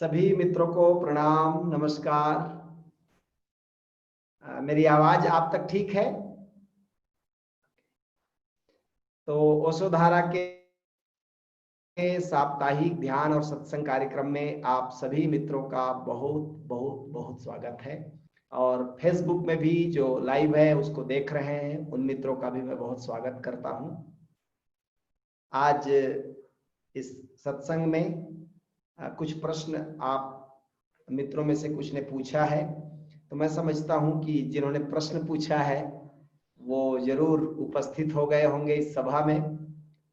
सभी मित्रों को प्रणाम, नमस्कार। मेरी आवाज आप तक ठीक है? तो ओशो धारा के साप्ताहिक ध्यान और सत्संग कार्यक्रम में आप सभी मित्रों का बहुत बहुत बहुत स्वागत है। और फेसबुक में भी जो लाइव है उसको देख रहे हैं उन मित्रों का भी मैं बहुत स्वागत करता हूं। आज इस सत्संग में कुछ प्रश्न आप मित्रों में से कुछ ने पूछा है, तो मैं समझता हूं कि जिन्होंने प्रश्न पूछा है वो जरूर उपस्थित हो गए होंगे इस सभा में,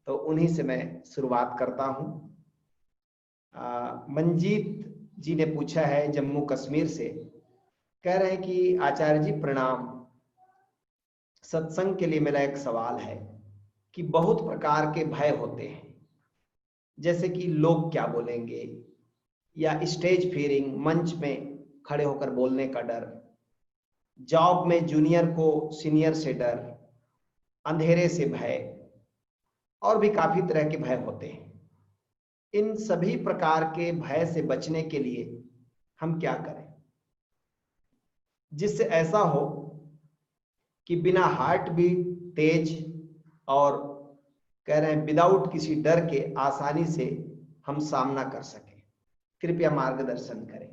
तो उन्हीं से मैं शुरुआत करता हूं। मंजीत जी ने पूछा है जम्मू कश्मीर से, कह रहे हैं कि आचार्य जी प्रणाम, सत्संग के लिए मेरा एक सवाल है कि बहुत प्रकार के भय होते हैं, जैसे कि लोग क्या बोलेंगे, या स्टेज फियरिंग, मंच में खड़े होकर बोलने का डर, जॉब में जूनियर को सीनियर से डर, अंधेरे से भय, और भी काफी तरह के भय होते हैं। इन सभी प्रकार के भय से बचने के लिए हम क्या करें जिससे ऐसा हो कि बिना हार्ट बीट तेज और कह रहे हैं विदाउट किसी डर के आसानी से हम सामना कर सकें? कृपया मार्गदर्शन करें।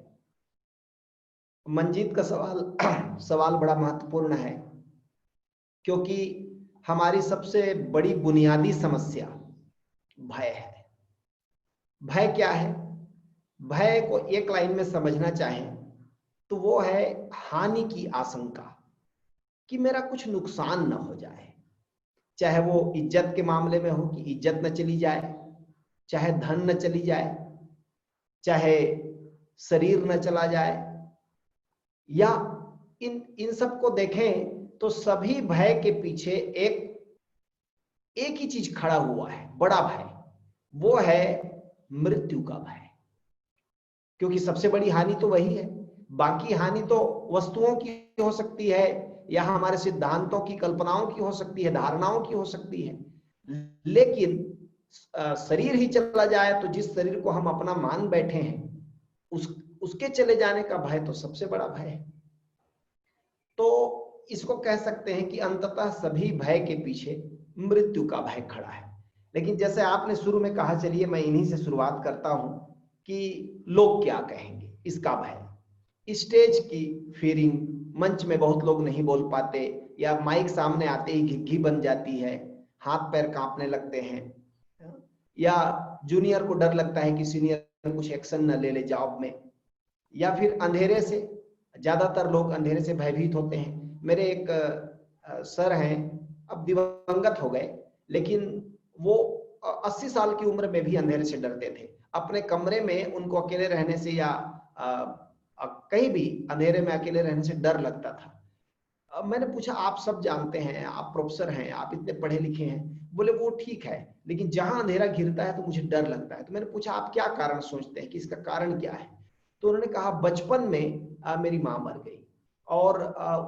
मंजीत का सवाल बड़ा महत्वपूर्ण है, क्योंकि हमारी सबसे बड़ी बुनियादी समस्या भय है। भय क्या है? भय को एक लाइन में समझना चाहें तो वो है हानि की आशंका, कि मेरा कुछ नुकसान न हो जाए। चाहे वो इज्जत के मामले में हो कि इज्जत न चली जाए, चाहे धन न चली जाए, चाहे शरीर न चला जाए, या इन सब को देखें तो सभी भय के पीछे एक ही चीज खड़ा हुआ है, बड़ा भय। वो है मृत्यु का भय, क्योंकि सबसे बड़ी हानि तो वही है। बाकी हानि तो वस्तुओं की हो सकती है, या हमारे सिद्धांतों की, कल्पनाओं की हो सकती है, धारणाओं की हो सकती है, लेकिन शरीर ही चला जाए तो जिस शरीर को हम अपना मान बैठे हैं उसके चले जाने का भय तो सबसे बड़ा भय है। तो इसको कह सकते हैं कि अंततः सभी भय के पीछे मृत्यु का भय खड़ा है। लेकिन जैसे आपने शुरू में कहा, चलिए मैं इन्हीं से शुरुआत करता हूं कि लोग क्या कहेंगे, इसका भय। स्टेज की फियरिंग, मंच में बहुत लोग नहीं बोल पाते, या माइक सामने आते ही घिघी बन जाती है, हाथ पैर कांपने लगते हैं, या जूनियर को डर लगता है कि सीनियर कुछ एक्शन न ले ले जॉब में, या फिर अंधेरे से, ज्यादातर लोग अंधेरे से भयभीत होते हैं। मेरे एक सर हैं, अब दिवंगत हो गए, लेकिन वो 80 साल की उम्र में भी अंधेरे से डरते थे। अपने कमरे में उनको अकेले रहने से या कहीं भी अंधेरे में अकेले रहने से डर लगता था। मैंने पूछा, आप सब जानते हैं, आप प्रोफेसर हैं, आप इतने पढ़े लिखे हैं। बोले वो ठीक है, लेकिन जहां अंधेरा घिरता है तो मुझे डर लगता है। तो मैंने पूछा, आप क्या कारण सोचते हैं कि इसका कारण क्या है? तो उन्होंने कहा, बचपन में मेरी माँ मर गई, और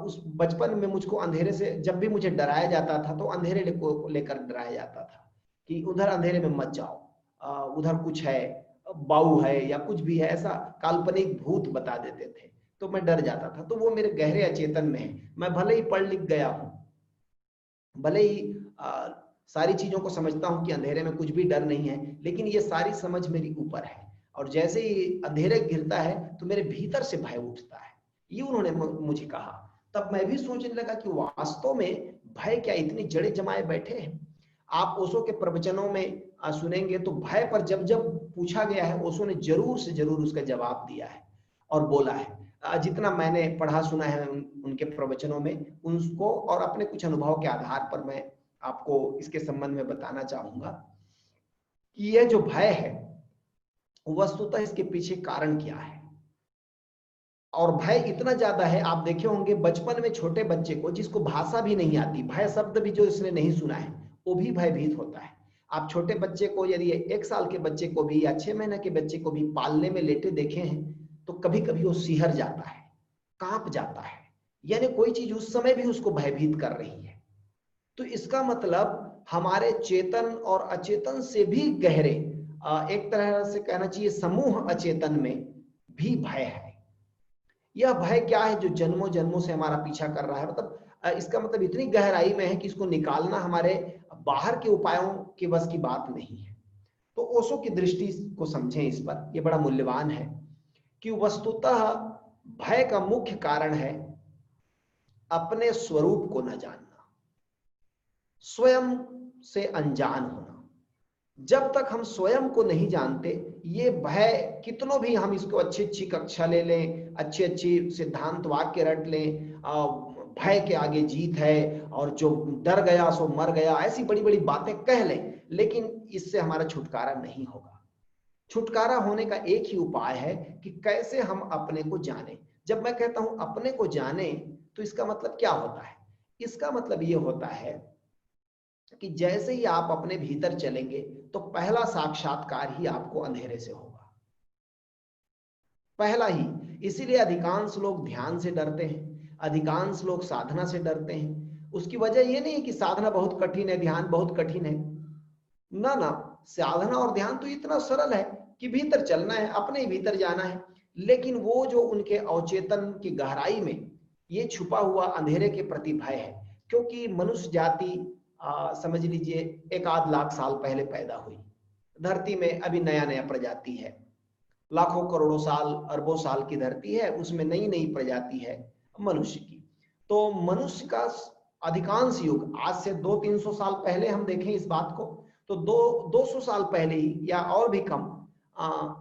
उस बचपन में मुझको अंधेरे से जब भी मुझे डराया जाता था तो अंधेरे को लेकर डराया जाता था, कि उधर अंधेरे में मत जाओ, उधर कुछ है, बाऊ है या कुछ भी है, ऐसा काल्पनिक भूत बता देते थे, तो मैं डर जाता था। तो वो मेरे गहरे अचेतन में है। मैं भले ही पढ़ लिख गया हूं, भले ही सारी चीजों को समझता हूं कि अंधेरे में कुछ भी डर नहीं है, लेकिन ये सारी समझ मेरी ऊपर है, और जैसे ही अंधेरे गिरता है तो मेरे भीतर से भय उठता है। ये उन्होंने मुझे कहा। तब मैं भी सोचने लगा कि वास्तव में भय क्या इतनी जड़ें जमाए बैठे हैं। आप ओशो के प्रवचनों में सुनेंगे तो भय पर जब जब पूछा गया है, ओशो ने जरूर से जरूर उसका जवाब दिया है और बोला है। जितना मैंने पढ़ा सुना है उनके प्रवचनों में, उनको और अपने कुछ अनुभव के आधार पर मैं आपको इसके संबंध में बताना चाहूंगा कि यह जो भय है, वस्तुतः इसके पीछे कारण क्या है। और भय इतना ज्यादा है, आप देखे होंगे बचपन में छोटे बच्चे को, जिसको भाषा भी नहीं आती, भय शब्द भी जो इसने नहीं सुना है, वो भी भयभीत होता है। आप छोटे बच्चे को, यदि 1 साल के बच्चे को भी या 6 महीने के बच्चे को भी पालने में लेटे देखे हैं, तो कभी कभी वो सिहर जाता है, कांप जाता है, यानी कोई चीज उस समय भी उसको भयभीत कर रही है। तो इसका मतलब हमारे चेतन और अचेतन से भी गहरे, एक तरह से कहना चाहिए समूह अचेतन में भी भय है। यह भय क्या है जो जन्मों जन्मों से हमारा पीछा कर रहा है, मतलब इसका मतलब इतनी गहराई में है कि इसको निकालना हमारे बाहर के उपायों के बस की बात नहीं है। तो ओशो की दृष्टि को समझें इस पर, यह बड़ा मूल्यवान है कि वस्तुतः भय का मुख्य कारण है अपने स्वरूप को न जानना, स्वयं से अनजान होना। जब तक हम स्वयं को नहीं जानते, ये भय कितनों भी हम इसको अच्छी अच्छी कक्षा ले लें, अच्छी अच्छी सिद्धांत वाक्य रट लें, भय के आगे जीत है और जो डर गया सो मर गया, ऐसी बड़ी बड़ी बातें कह लें, लेकिन इससे हमारा छुटकारा नहीं होगा। छुटकारा होने का एक ही उपाय है कि कैसे हम अपने को जाने। जब मैं कहता हूं अपने को जाने, तो इसका मतलब क्या होता है? इसका मतलब ये होता है कि जैसे ही आप अपने भीतर चलेंगे तो पहला साक्षात्कार ही आपको अंधेरे से होगा, पहला ही। इसीलिए अधिकांश लोग ध्यान से डरते हैं, अधिकांश लोग साधना से डरते हैं। उसकी वजह यह नहीं है कि साधना बहुत कठिन है, ध्यान बहुत कठिन है, ना ना, साधना और ध्यान तो इतना सरल है कि भीतर चलना है, अपने भीतर जाना है। लेकिन वो जो उनके अवचेतन की गहराई में ये छुपा हुआ अंधेरे के प्रति भय है, क्योंकि मनुष्य जाति समझ लीजिए 1 आध लाख साल पहले पैदा हुई, धरती में अभी नया नया प्रजाति है, लाखों करोड़ों साल अरबों साल की धरती है, उसमें नई नई प्रजाति है मनुष्य की। तो मनुष्य का अधिकांश युग आज से 200-300 साल पहले हम देखें इस बात को, तो 200 साल पहले ही या और भी कम,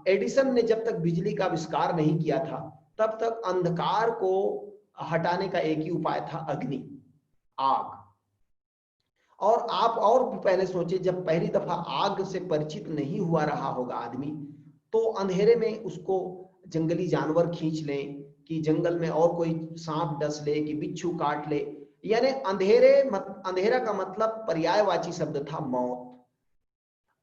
एडिसन ने जब तक बिजली का आविष्कार नहीं किया था, तब तक अंधकार को हटाने का एक ही उपाय था, अग्नि, आग। और आप और भी पहले सोचे, जब पहली दफा आग से परिचित नहीं हुआ रहा होगा आदमी, तो अंधेरे में उसको जंगली जानवर खींच लें, कि जंगल में और कोई सांप डस ले, कि बिच्छू काट ले, यानी अंधेरा का मतलब पर्यायवाची शब्द था मौत।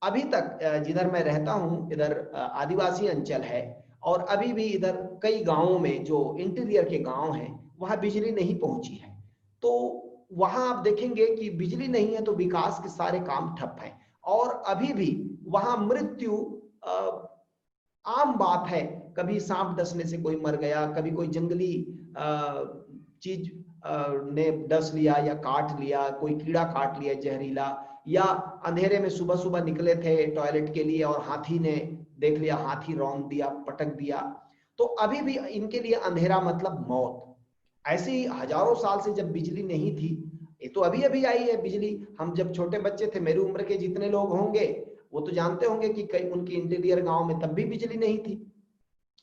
अभी तक जिधर मैं रहता हूं, इधर आदिवासी अंचल है, और अभी भी इधर कई गांवों में जो इंटीरियर के गांव हैं, वहां बिजली नहीं पहुंची है। तो वहां आप देखेंगे कि बिजली नहीं है तो विकास के सारे काम ठप हैं, और अभी भी वहां मृत्यु आम बात है। कभी सांप डसने से कोई मर गया, कभी कोई जंगली चीज ने डस लिया या काट लिया, कोई कीड़ा काट लिया जहरीला, या अंधेरे में सुबह सुबह निकले थे टॉयलेट के लिए और हाथी ने देख लिया, हाथी रौंद दिया, पटक दिया। तो अभी भी इनके लिए अंधेरा मतलब मौत। ऐसे ही हजारों साल से जब बिजली नहीं थी, ये तो अभी अभी आई है बिजली। हम जब छोटे बच्चे थे, मेरी उम्र के जितने लोग होंगे वो तो जानते होंगे कि कई उनके इंटीरियर गांव में तब भी बिजली नहीं थी।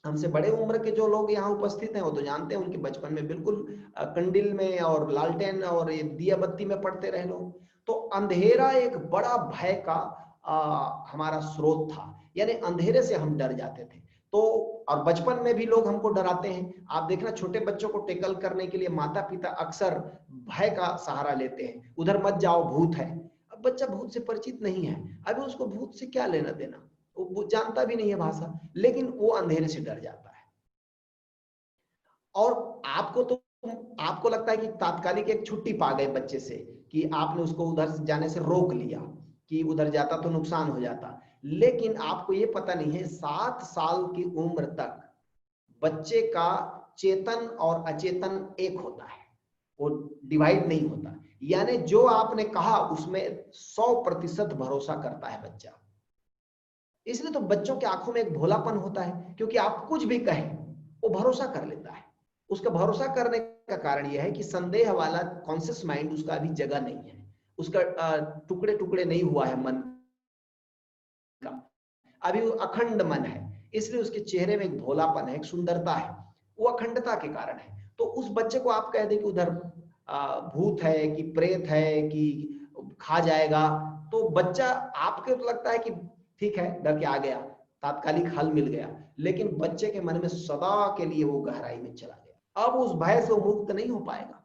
हमसे बड़े उम्र के जो लोग यहाँ उपस्थित हैं वो तो जानते हैं, उनके बचपन में बिल्कुल कंडिल में और लालटेन और ये दिया बत्ती में पढ़ते रहे लोग। तो अंधेरा एक बड़ा भय का हमारा स्रोत था, यानी अंधेरे से हम डर जाते थे। तो और बचपन में भी लोग हमको डराते हैं। आप देखना, छोटे बच्चों को टेकल करने के लिए माता पिता अक्सर भय का सहारा लेते हैं, उधर मत जाओ भूत है। अब बच्चा भूत से परिचित नहीं है, अभी उसको भूत से क्या लेना देना, वो जानता भी नहीं है भाषा, लेकिन वो अंधेरे से डर जाता है। और आपको लगता है कि तात्कालिक एक छुट्टी पा गए बच्चे से, कि आपने उसको उधर जाने से रोक लिया, कि उधर जाता तो नुकसान हो जाता। लेकिन आपको ये पता नहीं है, 7 साल की उम्र तक बच्चे का चेतन और अचेतन एक होता है, वो डिवाइड नहीं होता। यानी जो आपने कहा उसमें 100% भरोसा करता है बच्चा। इसलिए तो बच्चों की आंखों में एक भोलापन होता है, क्योंकि आप कुछ भी कहें वो भरोसा कर लेता है। उसका भरोसा करने का कारण यह है कि संदेह वाला कॉन्शियस माइंड उसका अभी जगह नहीं है, उसका टुकड़े टुकड़े नहीं हुआ है मन का, अभी वो अखंड मन है। इसलिए उसके चेहरे में एक भोलापन है, एक सुंदरता है, वो अखंडता के कारण है। तो उस बच्चे को आप कह दें कि उधर भूत है कि प्रेत है कि खा जाएगा, तो बच्चा आपको तो लगता है कि ठीक है, डर के आ गया, तात्कालिक हल मिल गया, लेकिन बच्चे के मन में सदा के लिए वो गहराई में चला गया। अब उस भय से वो मुक्त नहीं हो पाएगा।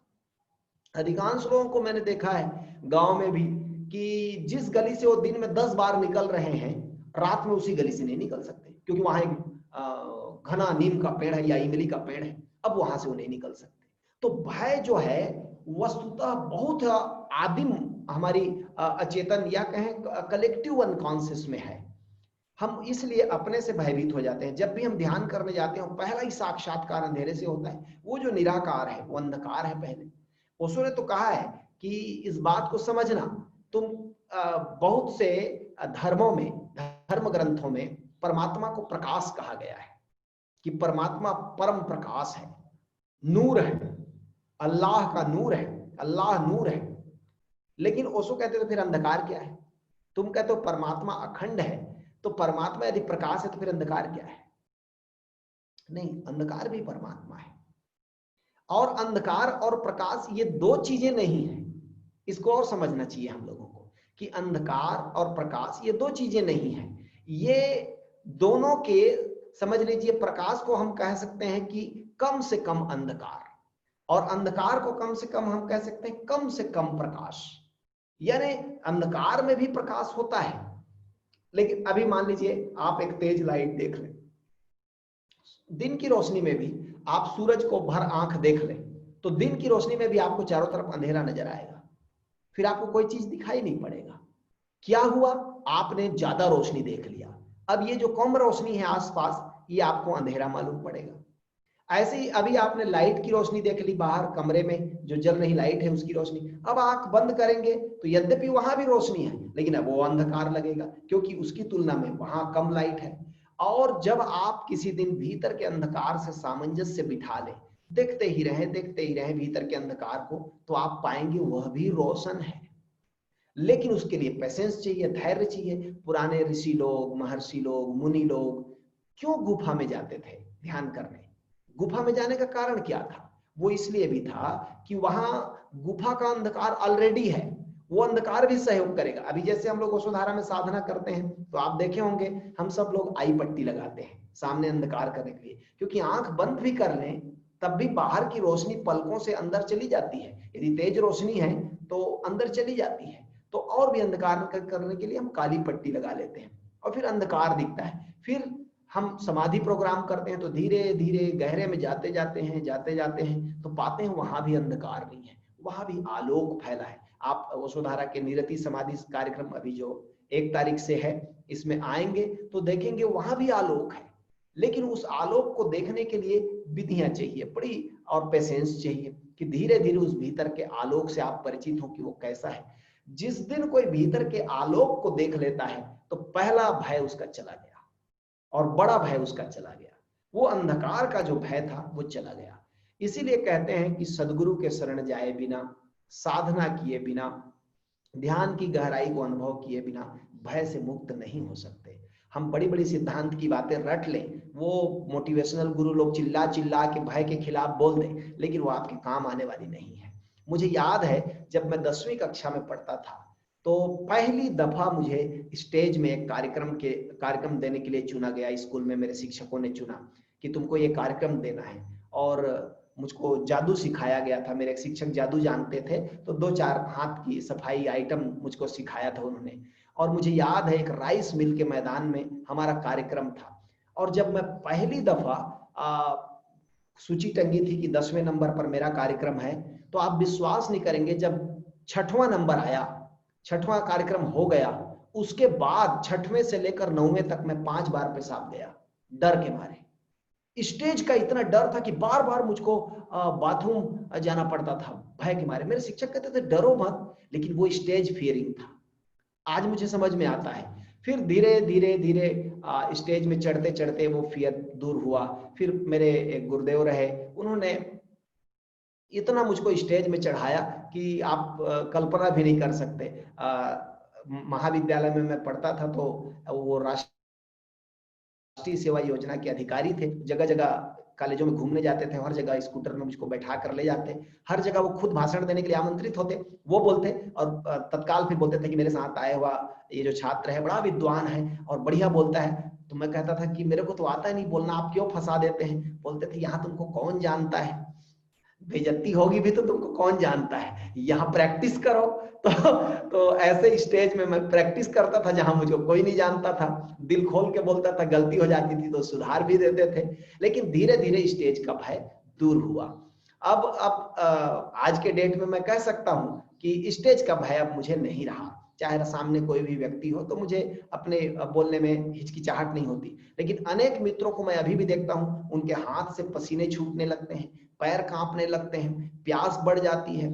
अधिकांश लोगों को मैंने देखा है गांव में भी, कि जिस गली से वो दिन में 10 बार निकल रहे हैं, रात में उसी गली से नहीं निकल सकते, क्योंकि वहां एक घना नीम का पेड़ है या इमली का पेड़ है, अब वहां से वो नहीं निकल सकते। तो भय जो है वस्तुतः बहुत आदिम हमारी अचेतन या कहें कलेक्टिव अनकॉन्शियस में है। हम इसलिए अपने से भयभीत हो जाते हैं। जब भी हम ध्यान करने जाते हैं पहला ही साक्षात्कार अंधेरे से होता है। वो जो निराकार है वो अंधकार है पहले। ओशो ने तो कहा है कि इस बात को समझना, तुम बहुत से धर्मों में, धर्म ग्रंथों में परमात्मा को प्रकाश कहा गया है कि परमात्मा परम प्रकाश है, नूर है, अल्लाह का नूर है, अल्लाह नूर है। लेकिन ओशो कहते थे फिर अंधकार क्या है? तुम कहते हो परमात्मा अखंड है, तो परमात्मा यदि प्रकाश है तो फिर अंधकार क्या है? नहीं, अंधकार भी परमात्मा है। और अंधकार और प्रकाश ये दो चीजें नहीं है। इसको और समझना चाहिए हम लोगों को कि अंधकार और प्रकाश ये दो चीजें नहीं है। ये दोनों के, समझ लीजिए, प्रकाश को हम कह सकते हैं कि कम से कम अंधकार, और अंधकार को कम से कम हम कह सकते हैं कम से कम प्रकाश। यानी अंधकार में भी प्रकाश होता है। लेकिन अभी मान लीजिए आप एक तेज लाइट देख लें, दिन की रोशनी में भी आप सूरज को भर आंख देख लें तो दिन की रोशनी में भी आपको चारों तरफ अंधेरा नजर आएगा, फिर आपको कोई चीज दिखाई नहीं पड़ेगा। क्या हुआ? आपने ज्यादा रोशनी देख लिया। अब ये जो कम रोशनी है आसपास, ये आपको अंधेरा मालूम पड़ेगा। ऐसे ही अभी आपने लाइट की रोशनी देख ली बाहर कमरे में, जो जल रही लाइट है उसकी रोशनी, अब आंख बंद करेंगे तो यद्यपि वहां भी रोशनी है लेकिन अब वो अंधकार लगेगा, क्योंकि उसकी तुलना में वहां कम लाइट है। और जब आप किसी दिन भीतर के अंधकार से सामंजस्य बिठा ले, देखते ही रहे भीतर के अंधकार को, तो आप पाएंगे वह भी रोशन है। लेकिन उसके लिए पेशेंस चाहिए, धैर्य चाहिए। पुराने ऋषि लोग, महर्षि लोग, मुनि लोग क्यों गुफा में जाते थे ध्यान करने? गुफा में जाने का कारण क्या था? वो इसलिए भी था कि वहां गुफा का अंधकार ऑलरेडी है, वो अंधकार भी सहयोग करेगा। अभी जैसे हम लोग वसुधारा में साधना करते हैं तो आप देखे होंगे हम सब लोग आई पट्टी लगाते हैं सामने अंधकार करने के लिए, क्योंकि आंख बंद भी कर लें तब भी बाहर की रोशनी पलकों से अंदर चली जाती है। यदि तेज रोशनी है तो अंदर चली जाती है, तो और भी अंधकार करने के लिए हम काली पट्टी लगा लेते हैं और फिर अंधकार दिखता है। फिर हम समाधि प्रोग्राम करते हैं तो धीरे धीरे गहरे में जाते जाते हैं तो पाते हैं वहां भी अंधकार नहीं है, वहां भी आलोक फैला है। आप वसुधारा के निरति समाधि कार्यक्रम अभी जो 1 तारीख से है, इसमें आएंगे तो देखेंगे वहां भी आलोक है। लेकिन उस आलोक को देखने के लिए विधियां चाहिए बड़ी, और पेशेंस चाहिए कि धीरे धीरे उस भीतर के आलोक से आप परिचित हो कि वो कैसा है। जिस दिन कोई भीतर के आलोक को देख लेता है तो पहला भय उसका चला गया और बड़ा भय उसका चला गया। वो अंधकार का जो भय था वो चला गया। इसीलिए कहते हैं कि सदगुरु के शरण जाए बिना, साधना किए बिना, ध्यान की गहराई को अनुभव किए बिना भय से मुक्त नहीं हो सकते। हम बड़ी बड़ी सिद्धांत की बातें रट लें, वो मोटिवेशनल गुरु लोग चिल्ला चिल्ला के भय के खिलाफ बोल दें, लेकिन वो आपके काम आने वाली नहीं है। मुझे याद है जब मैं 10वीं कक्षा में पढ़ता था तो पहली दफा मुझे स्टेज में एक कार्यक्रम देने के लिए चुना गया। स्कूल में मेरे शिक्षकों ने चुना कि तुमको ये कार्यक्रम देना है, और मुझको जादू सिखाया गया था। मेरे एक शिक्षक जादू जानते थे तो 2-4 हाथ की सफाई आइटम मुझको सिखाया था उन्होंने। और मुझे याद है एक राइस मिल के मैदान में हमारा कार्यक्रम था, और जब मैं पहली दफा सूची टंगी थी कि 10वें नंबर पर मेरा कार्यक्रम है, तो आप विश्वास नहीं करेंगे, जब 6वां नंबर आया, 6वां कार्यक्रम हो गया, उसके बाद 6वें से लेकर 9वें तक मैं 5 बार पेशाब गया डर के मारे। स्टेज का इतना डर था कि बार बार मुझको बाथरूम जाना पड़ता था भय के मारे। मेरे शिक्षक कहते थे डरो मत, लेकिन वो स्टेज फियरिंग था। आज मुझे समझ में आता है। फिर धीरे धीरे धीरे स्टेज में चढ़ते चढ़ते वो फियर दूर हुआ। फिर मेरे एक गुरुदेव रहे, उन्होंने इतना मुझको स्टेज में चढ़ाया कि आप कल्पना भी नहीं कर सकते। महाविद्यालय में मैं पढ़ता था तो वो राष्ट्रीय सेवा योजना के अधिकारी थे, जगह जगह कॉलेजों में घूमने जाते थे, हर जगह स्कूटर में मुझको बैठा कर ले जाते, हर जगह वो खुद भाषण देने के लिए आमंत्रित होते। वो बोलते और तत्काल फिर बोलते थे कि मेरे साथ आया हुआ ये जो छात्र है बड़ा विद्वान है और बढ़िया बोलता है। तो मैं कहता था कि मेरे को तो आता ही नहीं बोलना, आप क्यों फंसा देते हैं? बोलते थे यहाँ तुमको कौन जानता है, बेइज्जती होगी भी तो तुमको कौन जानता है, यहाँ प्रैक्टिस करो। तो ऐसे स्टेज में मैं प्रैक्टिस करता था जहां मुझे कोई नहीं जानता था, दिल खोल के बोलता था, गलती हो जाती थी तो सुधार भी देते थे। लेकिन धीरे धीरे स्टेज का भय दूर हुआ। अब आज के डेट में मैं कह सकता हूं कि स्टेज का भय अब मुझे नहीं रहा। चाहे सामने कोई भी व्यक्ति हो, तो मुझे अपने बोलने में हिचकिचाहट नहीं होती। लेकिन अनेक मित्रों को मैं अभी भी देखता हूं, उनके हाथ से पसीने छूटने लगते हैं, पैर कांपने लगते हैं, प्यास बढ़ जाती है।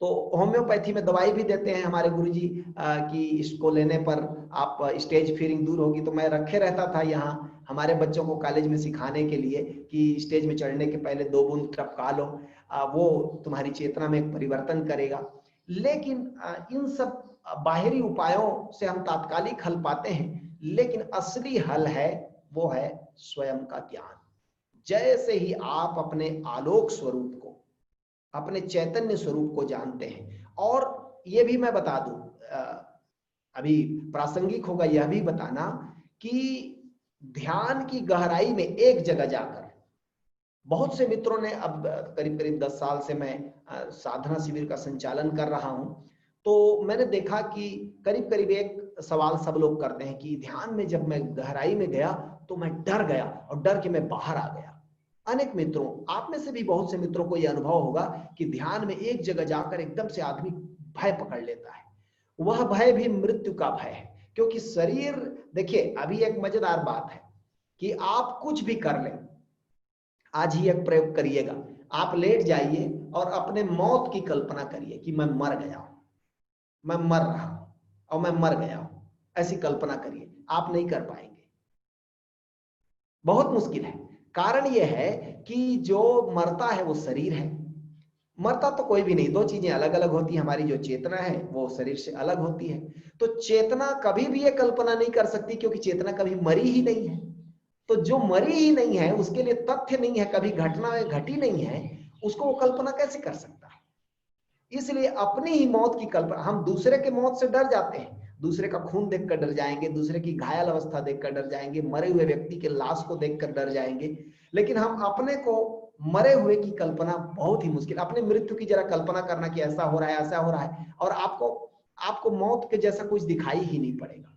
तो होम्योपैथी में दवाई भी देते हैं हमारे गुरुजी कि इसको लेने पर आप स्टेज फियरिंग दूर होगी। तो मैं रखे रहता था यहाँ हमारे बच्चों को कॉलेज में सिखाने के लिए कि स्टेज में चढ़ने के पहले 2 बूंद टपका लो, वो तुम्हारी चेतना में एक परिवर्तन करेगा। लेकिन इन सब बाहरी उपायों से हम तात्कालिक हल पाते हैं, लेकिन असली हल है वो है स्वयं का ज्ञान। जैसे ही आप अपने आलोक स्वरूप को, अपने चैतन्य स्वरूप को जानते हैं, और ये भी मैं बता दूं, अभी प्रासंगिक होगा यह भी बताना कि ध्यान की गहराई में एक जगह जाकर, बहुत से मित्रों ने, अब करीब करीब 10 साल से मैं साधना शिविर का संचालन कर रहा हूं, तो मैंने देखा कि करीब करीब एक सवाल सब लोग करते हैं कि ध्यान में जब मैं गहराई में गया तो मैं डर गया और डर के मैं बाहर आ गया। अनेक मित्रों, आप में से भी बहुत से मित्रों को यह अनुभव होगा कि ध्यान में एक जगह जाकर एकदम से आदमी भय पकड़ लेता है। वह भय भी मृत्यु का भय है, क्योंकि शरीर, देखिए अभी एक मजेदार बात है कि आप कुछ भी कर लें, आज ही एक प्रयोग करिएगा, आप लेट जाइए और अपने मौत की कल्पना करिए कि मैं मर गया हूं, मैं मर रहा हूं और मैं मर गया हूं, ऐसी कल्पना करिए। आप नहीं कर पाएंगे, बहुत मुश्किल है। कारण यह है कि जो मरता है वो शरीर है, मरता तो कोई भी नहीं। दो चीजें अलग अलग होती है, हमारी जो चेतना है वो शरीर से अलग होती है। तो चेतना कभी भी ये कल्पना नहीं कर सकती, क्योंकि चेतना कभी मरी ही नहीं है। तो जो मरी ही नहीं है, उसके लिए तथ्य नहीं है, कभी घटना घटी नहीं है, उसको वो कल्पना कैसे कर सकता है? इसलिए अपनी ही मौत की कल्पना, हम दूसरे के मौत से डर जाते हैं, दूसरे का खून देखकर डर जाएंगे, दूसरे की घायल अवस्था देखकर डर जाएंगे, मरे हुए व्यक्ति के लाश को देखकर डर जाएंगे, लेकिन हम अपने को मरे हुए की कल्पना बहुत ही मुश्किल। अपने मृत्यु की जरा कल्पना करना कि ऐसा हो रहा है, ऐसा हो रहा है, और आपको मौत के जैसा कुछ दिखाई ही नहीं पड़ेगा।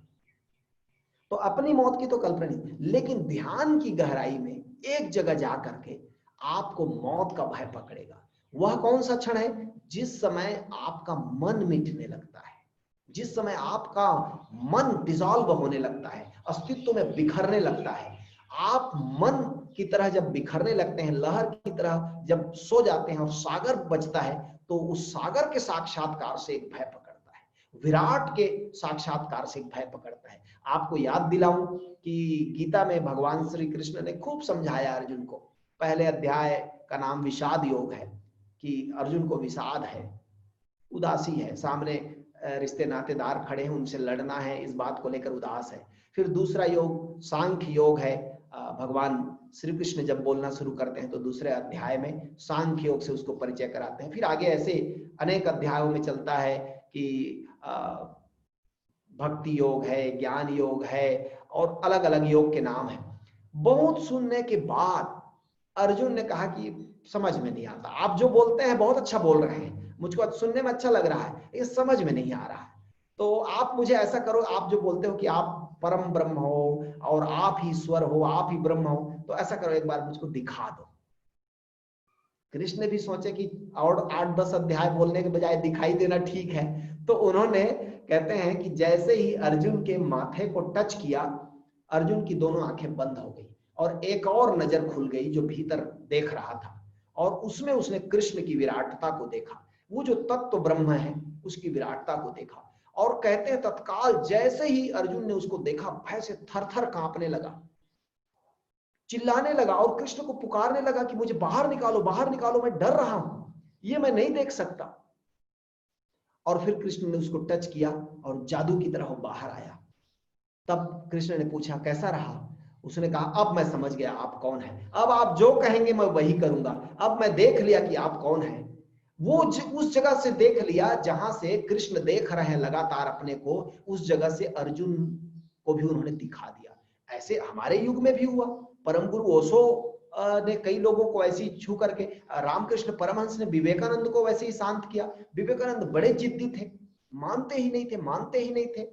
तो अपनी मौत की तो कल्पना नहीं, लेकिन ध्यान की गहराई में एक जगह जा करके आपको मौत का भय पकड़ेगा। वह कौन सा क्षण है? जिस समय आपका मन मिटने लगता है, जिस समय आपका मन डिसॉल्व होने लगता है, अस्तित्व में बिखरने लगता है। आप मन की तरह जब बिखरने लगते हैं, लहर की तरह जब सो जाते हैं और सागर बजता है, तो उस सागर के साक्षात्कार से एक भय पकड़ता है, विराट के साक्षात्कार से एक भय पकड़ता है। आपको याद दिलाऊं कि गीता में भगवान श्री कृष्ण ने खूब समझाया अर्जुन को। पहले अध्याय का नाम विषाद योग है, कि अर्जुन को विषाद है, उदासी है, सामने रिश्ते नातेदार खड़े हैं, उनसे लड़ना है, इस बात को लेकर उदास है। फिर दूसरा योग सांख्य योग है। भगवान श्री कृष्ण जब बोलना शुरू करते हैं तो दूसरे अध्याय में सांख्य योग से उसको परिचय कराते हैं। फिर आगे ऐसे अनेक अध्यायों में चलता है कि भक्ति योग है, ज्ञान योग है, और अलग अलग योग के नाम है। बहुत सुनने के बाद अर्जुन ने कहा कि समझ में नहीं आता, आप जो बोलते हैं बहुत अच्छा बोल रहे हैं, मुझको सुनने में अच्छा लग रहा है, ये समझ में नहीं आ रहा है। तो आप मुझे ऐसा करो, आप जो बोलते हो कि आप परम ब्रह्म हो और आप ही ईश्वर हो, आप ही ब्रह्म हो, तो ऐसा करो, एक बार मुझको दिखा दो। कृष्ण भी सोचे कि और 8-10 अध्याय बोलने के बजाय दिखाई देना ठीक है। तो उन्होंने, कहते हैं कि जैसे ही अर्जुन के माथे को टच किया, अर्जुन की दोनों आंखें बंद हो गई और एक और नजर खुल गई जो भीतर देख रहा था, और उसमें उसने कृष्ण की विराटता को देखा, वो जो तत्व ब्रह्म है उसकी विराटता को देखा। और कहते हैं तत्काल जैसे ही अर्जुन ने उसको देखा, भय से थर-थर कांपने लगा, चिल्लाने लगा और कृष्ण को पुकारने लगा कि मुझे बाहर निकालो, बाहर निकालो, मैं डर रहा हूं, ये मैं नहीं देख सकता। और फिर कृष्ण ने उसको टच किया और जादू की तरह वो बाहर आया। तब कृष्ण ने पूछा कैसा रहा? उसने कहा अब मैं समझ गया आप कौन है, अब आप जो कहेंगे मैं वही करूंगा, अब मैं देख लिया कि आप कौन है। वो उस जगह से देख लिया जहां से कृष्ण देख रहे हैं लगातार अपने को, उस जगह से अर्जुन को भी उन्होंने दिखा दिया। ऐसे हमारे युग में भी हुआ। परम गुरु ओशो ने कई लोगों को ऐसे ही छू करके, रामकृष्ण परमहंस ने विवेकानंद को वैसे ही शांत किया। विवेकानंद बड़े जिद्दी थे, मानते ही नहीं थे, मानते ही नहीं थे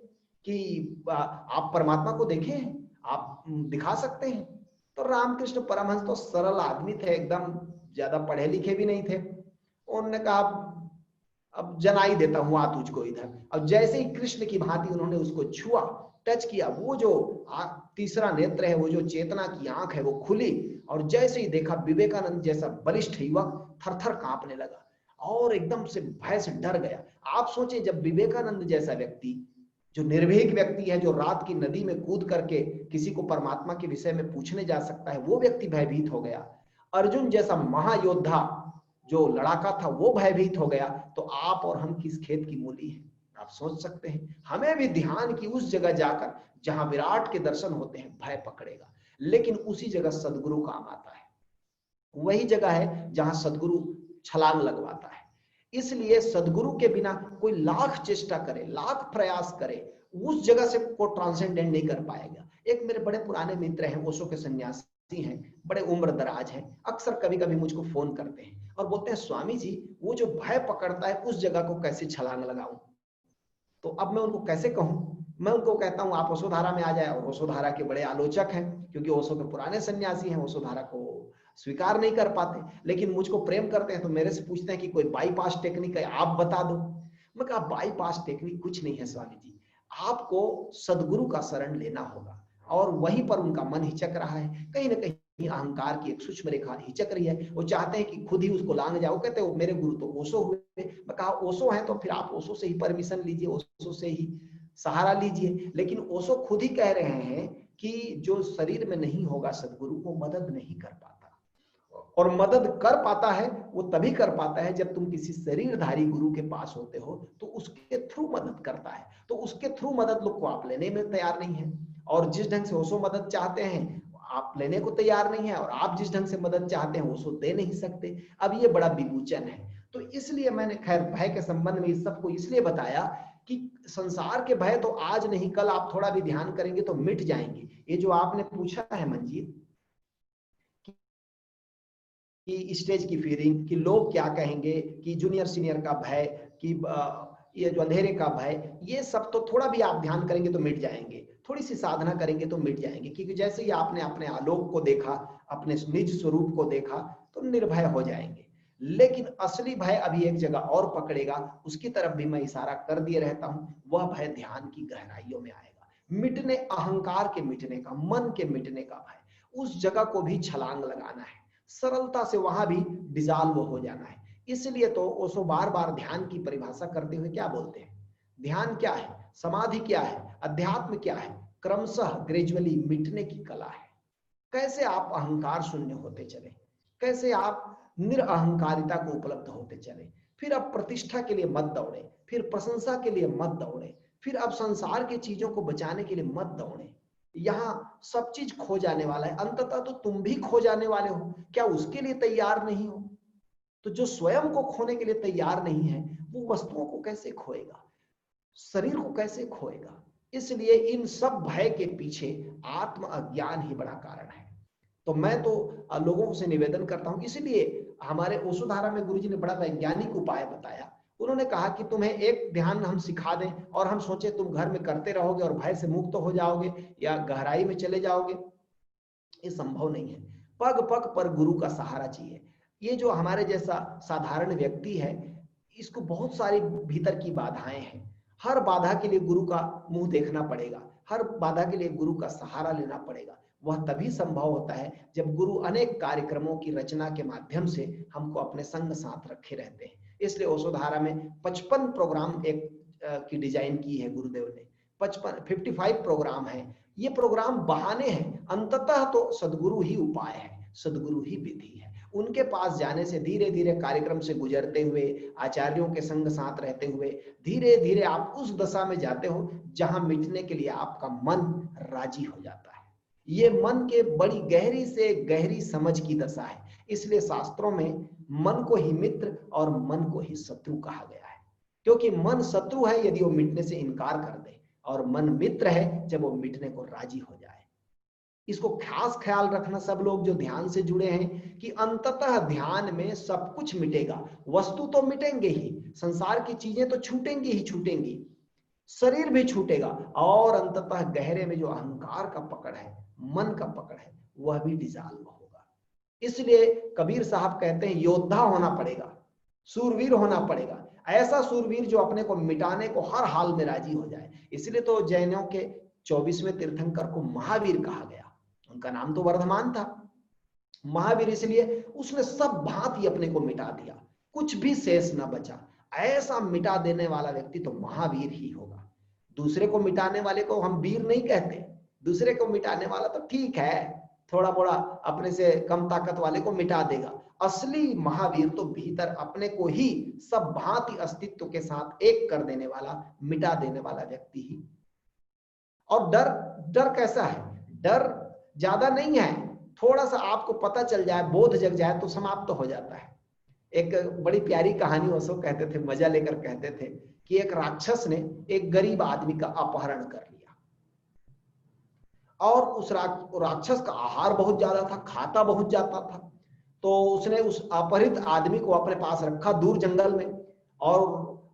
कि आप परमात्मा को देखे हैं, आप दिखा सकते हैं। तो रामकृष्ण परमहंस तो सरल आदमी थे, एकदम ज्यादा पढ़े लिखे भी नहीं थे। उन्होंने कहा अब जनाई देता हूं, आ तुझको इधर। अब जैसे ही कृष्ण की भांति उन्होंने उसको छुआ, टच किया, वो जो तीसरा नेत्र है, वो जो चेतना की आंख है, वो खुली, और जैसे ही देखा विवेकानंद जैसा बलिष्ठ युवक थर थर कांपने लगा और एकदम से भय से डर गया। आप सोचे, जब विवेकानंद जैसा व्यक्ति, जो निर्भीक व्यक्ति है, जो रात की नदी में कूद करके किसी को परमात्मा के विषय में पूछने जा सकता है, वो व्यक्ति भयभीत हो गया। अर्जुन जैसा महायोद्धा जो लड़ाका था, वो भयभीत हो गया, तो आप और हम किस खेत की मूली हैं? आप सोच सकते हैं। हमें भी ध्यान की उस जगह जाकर जहां विराट के दर्शन होते हैं भय पकड़ेगा, लेकिन उसी जगह सदगुरु काम आता है। वही जगह है जहां सदगुरु छलांग लगवाता है। इसलिए सदगुरु के बिना कोई लाख चेष्टा करे, लाख प्रयास करे, उस जगह से को ट्रांसेंडेंट नहीं कर पाएगा। एक मेरे बड़े पुराने मित्र हैं, ओशो के सन्यासी हैं, बड़े उम्र दराज हैं, अक्सर कभी कभी मुझको फोन करते हैं और बोलते हैं, स्वामी जी वो जो भय पकड़ता है उस जगह को कैसे छलांग लगाऊं? तो अब मैं उनको कैसे कहूं? मैं उनको कहता हूं आप ओशोधारा में आ जाए, और ओशोधारा के बड़े आलोचक हैं, क्योंकि ओशो के पुराने सन्यासी हैं, ओशोधारा को स्वीकार नहीं कर पाते, लेकिन मुझको प्रेम करते हैं, तो मेरे से पूछते हैं कि कोई बाईपास टेक्निक है, आप बता दो। मैं कहा बाईपास टेक्निक कुछ नहीं है स्वामी जी, आपको सदगुरु का शरण लेना होगा, और वहीं पर उनका मन हिचक रहा है, कहीं ना कहीं अहंकार की एक सूक्ष्म रेखा हिचक रही है, वो चाहते हैं कि खुद ही उसको लांग जाओ। कहते हो मेरे गुरु तो ओशो हुए। मैं कहा ओशो है तो फिर आप ओशो से ही परमिशन लीजिए, ओशो से ही सहारा लीजिए, लेकिन ओशो खुद ही कह रहे हैं कि जो शरीर में नहीं होगा सदगुरु, वो मदद नहीं कर पाता, और मदद कर पाता है वो तभी कर पाता है जब तुम किसी शरीरधारी गुरु के पास होते हो, तो उसके थ्रू मदद करता है। तो उसके थ्रू मदद लोग को आप लेने में तैयार नहीं है, और जिस ढंग से ओशो मदद चाहते हैं आप लेने को तैयार नहीं है, और आप जिस ढंग से मदद चाहते हैं ओशो दे नहीं सकते। अब ये बड़ा विमोचन है। तो इसलिए मैंने खैर भय के संबंध में इस सबको इसलिए बताया कि संसार के भय तो आज नहीं कल आप थोड़ा भी ध्यान करेंगे तो मिट जाएंगे। ये जो आपने पूछा है मंजीत कि स्टेज की फीलिंग, कि लोग क्या कहेंगे, कि जूनियर सीनियर का भय, कि ये जो अंधेरे का भय, ये सब तो थोड़ा भी आप ध्यान करेंगे तो मिट जाएंगे, थोड़ी सी साधना करेंगे तो मिट जाएंगे। क्योंकि जैसे ही आपने अपने आलोक को देखा, अपने निज स्वरूप को देखा, तो निर्भय हो जाएंगे। लेकिन असली भय अभी एक जगह और पकड़ेगा, उसकी तरफ भी मैं इशारा कर दिए रहता हूं। वह भय ध्यान की गहराइयों में आएगा, मिटने, अहंकार के मिटने का, मन के मिटने का भय। उस जगह को भी छलांग लगाना है, सरलता से वहां भी डिजॉल्व हो जाना है। इसलिए तो ओशो बार बार ध्यान की परिभाषा करते हुए क्या बोलते हैं? ध्यान क्या है, समाधि क्या है, अध्यात्म क्या है? क्रमशः ग्रेजुअली मिटने की कला है। कैसे आप अहंकार शून्य होते चले, कैसे आप निरअहंकारिता को उपलब्ध होते चले। फिर अब प्रतिष्ठा के लिए मत दौड़े, फिर प्रशंसा के लिए मत दौड़े, फिर अब संसार की चीजों को बचाने के लिए मत दौड़े। यहाँ सब चीज खो जाने वाला है, अंततः तो तुम भी खो जाने वाले हो। क्या उसके लिए तैयार नहीं हो? तो जो स्वयं को खोने के लिए तैयार नहीं है, वो वस्तुओं को कैसे खोएगा, शरीर को कैसे खोएगा? इसलिए इन सब भय के पीछे आत्म अज्ञान ही बड़ा कारण है। तो मैं तो लोगों से निवेदन करता हूं, इसलिए हमारे ओशोधारा में गुरुजी ने बड़ा वैज्ञानिक उपाय बताया। उन्होंने कहा कि तुम्हें एक ध्यान हम सिखा दें और हम सोचे तुम घर में करते रहोगे और भय से मुक्त हो जाओगे या गहराई में चले जाओगे, ये संभव नहीं है। पग पग पर गुरु का सहारा चाहिए। ये जो हमारे जैसा साधारण व्यक्ति है, इसको बहुत सारी भीतर की बाधाएं हैं। हर बाधा के लिए गुरु का मुंह देखना पड़ेगा, हर बाधा के लिए गुरु का सहारा लेना पड़ेगा। वह तभी संभव होता है जब गुरु अनेक कार्यक्रमों की रचना के माध्यम से हमको अपने संग साथ रखे रहते हैं। इसलिए ओशोधारा में 55 प्रोग्राम एक की डिजाइन की है गुरुदेव ने। 55 प्रोग्राम है। ये प्रोग्राम बहाने हैं, अंततः तो सदगुरु ही उपाय है, सदगुरु ही विधि है। उनके पास जाने से धीरे धीरे कार्यक्रम से गुजरते हुए, आचार्यों के संग साथ रहते हुए धीरे धीरे आप उस दशा में जाते हो जहां मिटने के लिए आपका मन राजी हो जाता है। ये मन के बड़ी गहरी से गहरी समझ की दशा है। इसलिए शास्त्रों में मन को ही मित्र और मन को ही शत्रु कहा गया है, क्योंकि मन शत्रु है यदि वो मिटने से इनकार कर दे, और मन मित्र है जब वो मिटने को राजी हो जाए। इसको खास ख्याल रखना सब लोग जो ध्यान से जुड़े हैं, कि अंततः ध्यान में सब कुछ मिटेगा। वस्तु तो मिटेंगे ही, संसार की चीजें तो छूटेंगी ही छूटेंगी, शरीर भी छूटेगा, और अंततः गहरे में जो अहंकार का पकड़ है, मन का पकड़ है, वह भी डिसॉल्व होगा। इसलिए कबीर साहब कहते हैं योद्धा होना पड़ेगा, सूरवीर होना पड़ेगा। ऐसा सूरवीर जो अपने को मिटाने को हर हाल में राजी हो जाए। इसलिए तो जैनों के 24वें तीर्थंकर को महावीर कहा गया। उनका नाम तो वर्धमान था, महावीर इसलिए उसने सब भांति अपने को मिटा दिया, कुछ भी शेष न बचा। ऐसा मिटा देने वाला व्यक्ति तो महावीर ही होगा। दूसरे को मिटाने वाले को हम वीर नहीं कहते। दूसरे को मिटाने वाला तो ठीक है, थोड़ा बड़ा अपने से कम ताकत वाले को मिटा देगा। असली महावीर तो भीतर अपने को ही सब भांति अस्तित्व के साथ एक कर देने वाला, मिटा देने वाला व्यक्ति ही। और डर, डर कैसा है? डर ज्यादा नहीं है, थोड़ा सा आपको पता चल जाए, बोध जग जाए तो समाप्त तो हो जाता है। एक बड़ी प्यारी कहानी ओशो कहते थे, मजा लेकर कहते थे कि एक राक्षस ने एक गरीब आदमी का अपहरण कर लिया और उस राक्षस का आहार बहुत ज्यादा था, खाता बहुत ज्यादा था। तो उसने उस अपहरित आदमी को अपने पास रखा दूर जंगल में और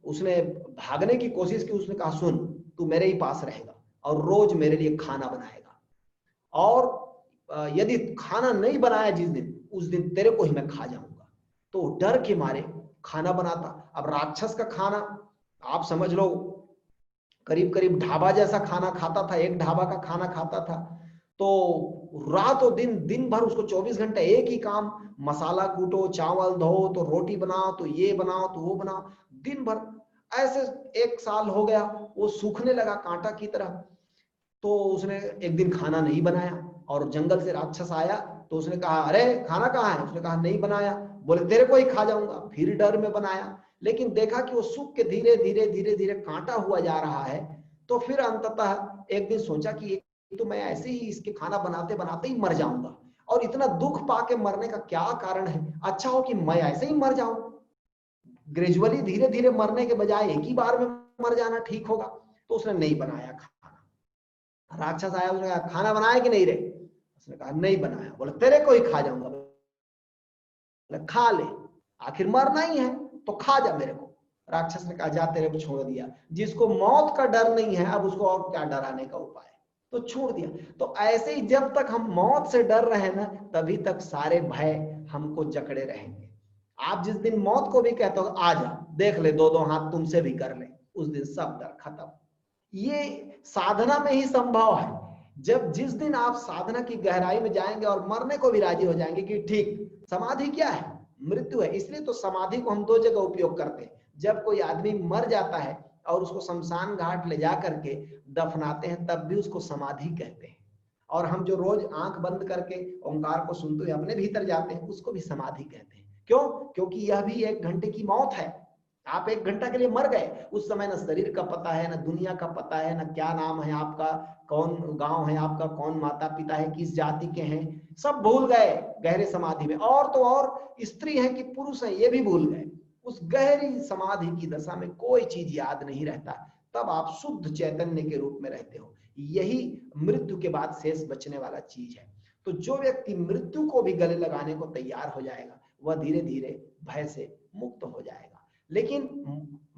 उसने भागने की कोशिश की। उसने कहा, सुन, तू मेरे ही पास रहेगा और रोज मेरे लिए खाना बनाएगा, और यदि खाना नहीं बनाया जिस दिन, उस दिन तेरे को ही मैं खा जाऊंगा। तो डर के मारे खाना बनाता। अब राक्षस का खाना आप समझ लो करीब करीब ढाबा जैसा खाना खाता था, एक ढाबा का खाना खाता था। तो रातों दिन, दिन भर उसको 24 घंटे एक ही काम, मसाला कूटो, चावल धो, तो रोटी बनाओ, तो ये बनाओ, तो वो बनाओ, दिन भर। ऐसे 1 साल हो गया, वो सूखने लगा कांटा की तरह। तो उसने एक दिन खाना नहीं बनाया और जंगल से राक्षस आया। तो उसने कहा, अरे खाना कहाँ है? उसने कहा, नहीं बनाया। बोले, तेरे को ही खा जाऊंगा। फिर डर में बनाया, लेकिन देखा कि वो सूख के धीरे धीरे धीरे धीरे कांटा हुआ जा रहा है। तो फिर अंततः एक दिन सोचा कि तो मैं ऐसे ही इसके खाना बनाते बनाते ही मर जाऊंगा, और इतना दुख पाके मरने का क्या कारण है? अच्छा हो कि मैं ऐसे ही मर जाऊं, ग्रेजुअली धीरे धीरे मरने के बजाय एक ही बार में मर जाना ठीक होगा। तो उसने नहीं बनाया खाना। राक्षस आया, उसने कहा, खाना बनाया कि नहीं रे? उसने कहा, नहीं बनाया। बोला, तेरे को ही खा जाऊंगा। बोला, खा ले, आखिर मरना ही है तो खा जा मेरे को। राक्षस ने कहा, जा, तेरे को छोड़ दिया। जिसको मौत का डर नहीं है, अब उसको और क्या डराने का उपाय? तो छोड़ दिया। तो ऐसे ही जब तक हम मौत से डर रहे ना, तभी तक सारे भय हमको जकड़े रहेंगे। आप जिस दिन मौत को भी कहते हो, आ जा, देख ले, 2-2 हाथ तुमसे भी कर ले, उस दिन सब डर खत्म। ये साधना में ही संभव है। जब जिस दिन आप साधना की गहराई में जाएंगे और मरने को भी राजी हो जाएंगे कि ठीक, समाधि क्या है? मृत्यु है। इसलिए तो समाधि को हम 2 जगह उपयोग करते हैं। जब कोई आदमी मर जाता है और उसको शमशान घाट ले जा करके दफनाते हैं, तब भी उसको समाधि कहते हैं। और हम जो रोज आंख बंद करके ओंकार को सुनते हुए अपने भीतर जाते हैं, उसको भी समाधि कहते हैं। क्यों? क्योंकि यह भी 1 घंटे की मौत है। आप 1 घंटा के लिए मर गए, उस समय ना शरीर का पता है, ना दुनिया का पता है, ना क्या नाम है आपका, कौन गांव है आपका, कौन माता पिता है, किस जाति के हैं, सब भूल गए गहरे समाधि में। और तो और स्त्री है कि पुरुष है, ये भी भूल गए। उस गहरी समाधि की दशा में कोई चीज याद नहीं रहता, तब आप शुद्ध चैतन्य के रूप में रहते हो। यही मृत्यु के बाद शेष बचने वाला चीज है। तो जो व्यक्ति मृत्यु को भी गले लगाने को तैयार हो जाएगा, वह धीरे धीरे भय से मुक्त हो जाएगा। लेकिन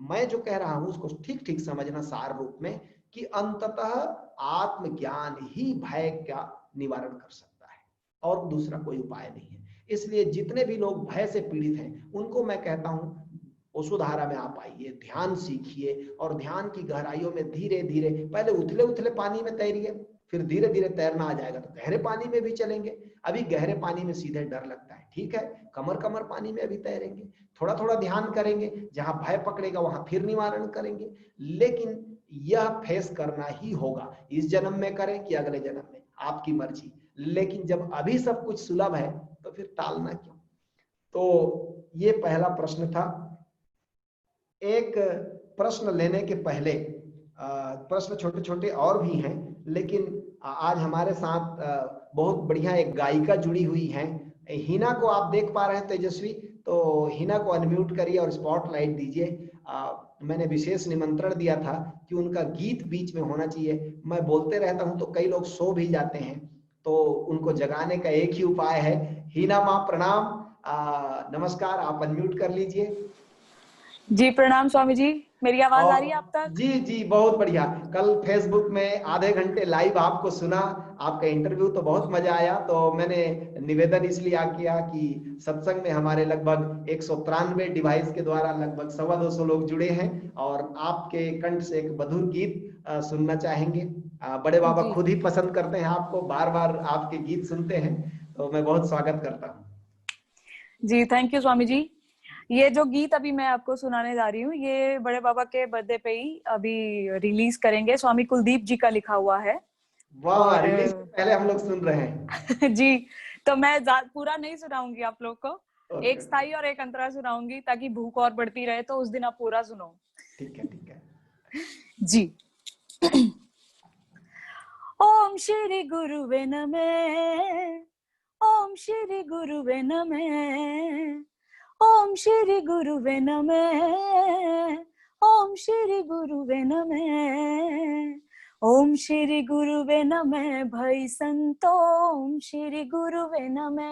मैं जो कह रहा हूं उसको ठीक ठीक समझना सार रूप में, कि अंततः आत्मज्ञान ही भय का निवारण कर सकता है, और दूसरा कोई उपाय नहीं है। इसलिए जितने भी लोग भय से पीड़ित हैं, उनको मैं कहता हूं, ओशोधारा में आप आइए, ध्यान सीखिए, और ध्यान की गहराइयों में धीरे धीरे, पहले उथले उथले पानी में तैरिए, फिर धीरे धीरे तैरना आ जाएगा तो गहरे पानी में भी चलेंगे। अभी गहरे पानी में सीधे डर लगता है, ठीक है, कमर कमर पानी में अभी तैरेंगे, थोड़ा थोड़ा ध्यान करेंगे, जहां भय पकड़ेगा वहां फिर निवारण करेंगे। लेकिन यह फेस करना ही होगा, इस जन्म में करें कि अगले जन्म में, आपकी मर्जी। लेकिन जब अभी सब कुछ सुलभ है तो फिर टालना क्यों? तो ये पहला प्रश्न था। एक प्रश्न लेने के पहले, प्रश्न छोटे छोटे और भी हैं, लेकिन आज हमारे साथ बहुत बढ़िया एक गायिका जुड़ी हुई है, हिना को आप देख पा रहे हैं तेजस्वी, तो हिना को अनम्यूट करिए और स्पॉटलाइट दीजिए। मैंने विशेष निमंत्रण दिया था कि उनका गीत बीच में होना चाहिए। मैं बोलते रहता हूं तो कई लोग सो भी जाते हैं, तो उनको जगाने का एक ही उपाय है। हिना माँ प्रणाम, नमस्कार, आप अनम्यूट कर लीजिए। जी प्रणाम स्वामी जी। मेरी आवाज आ रही है आप तक? जी जी, बहुत बढ़िया। कल फेसबुक में आधे घंटे लाइव आपको सुना, आपका इंटरव्यू तो बहुत मजा आया। तो मैंने निवेदन इसलिए किया कि सत्संग में हमारे लगभग 193 डिवाइस के द्वारा लगभग 250 लोग जुड़े हैं और आपके कंठ से एक मधुर गीत सुनना चाहेंगे। बड़े बाबा जी खुद ही पसंद करते हैं आपको, बार बार आपके गीत सुनते हैं, तो मैं बहुत स्वागत करता हूँ। जी, थैंक यू स्वामी जी। ये जो गीत अभी मैं आपको सुनाने जा रही हूँ, ये बड़े बाबा के बर्थडे पे ही अभी रिलीज करेंगे। स्वामी कुलदीप जी का लिखा हुआ है। वाह, और रिलीज से पहले हम लोग सुन रहे हैं। जी, तो मैं पूरा नहीं सुनाऊंगी आप लोग को, एक ओके, स्थाई और एक अंतरा सुनाऊंगी ताकि भूख और बढ़ती रहे, तो उस दिन आप पूरा सुनो। ठीक है ठीक है। जी। ओम श्री गुरुवे नमः, ओम श्री गुरुवे नमः, ओम श्री गुरुवे नमः, ओम श्री गुरुवे नमः, ओम श्री गुरुवे नमः भाई संतो, ओम श्री गुरुवे नमः,